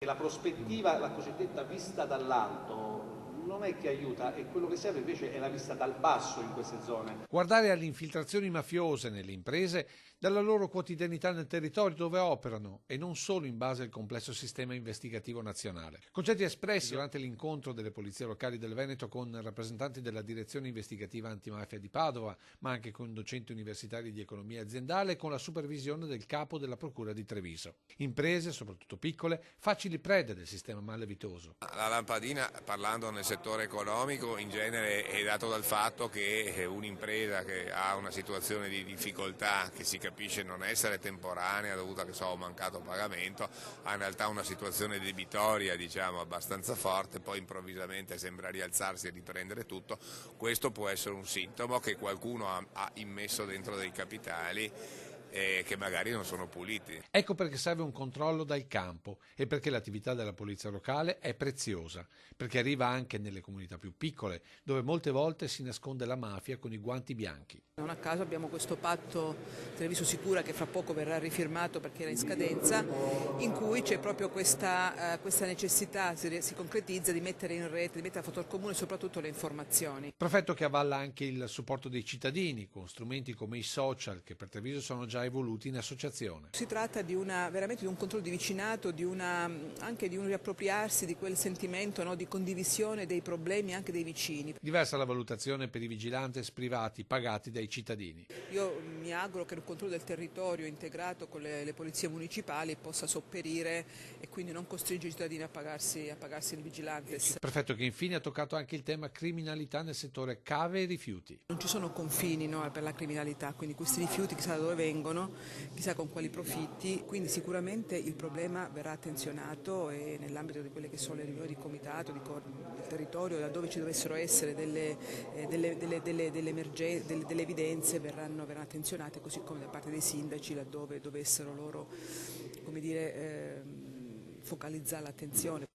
La prospettiva, la cosiddetta vista dall'alto, non è che aiuta, e quello che serve invece è la vista dal basso in queste zone. Guardare alle infiltrazioni mafiose nelle imprese dalla loro quotidianità nel territorio dove operano e non solo in base al complesso sistema investigativo nazionale. Concetti espressi durante l'incontro delle polizie locali del Veneto con rappresentanti della direzione investigativa antimafia di Padova, ma anche con docenti universitari di economia aziendale e con la supervisione del capo della procura di Treviso. Imprese, soprattutto piccole, facili prede del sistema malavitoso. La lampadina, parlando nel settore economico, in genere è dato dal fatto che un'impresa che ha una situazione di difficoltà, che si capisce non essere temporanea dovuta a un mancato pagamento, ha in realtà una situazione debitoria abbastanza forte, poi improvvisamente sembra rialzarsi e riprendere tutto. Questo può essere un sintomo che qualcuno ha immesso dentro dei capitali che magari non sono puliti. Ecco perché serve un controllo dal campo e perché l'attività della polizia locale è preziosa, perché arriva anche nelle comunità più piccole, dove molte volte si nasconde la mafia con i guanti bianchi. Non a caso abbiamo questo patto Treviso Sicura che fra poco verrà rifirmato perché era in scadenza, in cui c'è proprio questa necessità, si concretizza, di mettere in rete, di mettere a fattor comune soprattutto le informazioni. Prefetto che avvalla anche il supporto dei cittadini con strumenti come i social che per Treviso sono già evoluti in associazione. Si tratta veramente di un controllo di vicinato, anche di un riappropriarsi di quel sentimento, no, di condivisione dei problemi anche dei vicini. Diversa la valutazione per i vigilantes privati pagati dai cittadini. Io mi auguro che il controllo del territorio integrato con le polizie municipali possa sopperire e quindi non costringere i cittadini a pagarsi il vigilantes. Prefetto che infine ha toccato anche il tema criminalità nel settore cave e rifiuti. Non ci sono confini, no, per la criminalità, quindi questi rifiuti chissà da dove vengono, chissà con quali profitti, quindi sicuramente il problema verrà attenzionato e nell'ambito di quelle che sono le riunioni di comitato, del territorio, laddove ci dovessero essere delle evidenze verranno attenzionate, così come da parte dei sindaci laddove dovessero loro, come dire, focalizzare l'attenzione.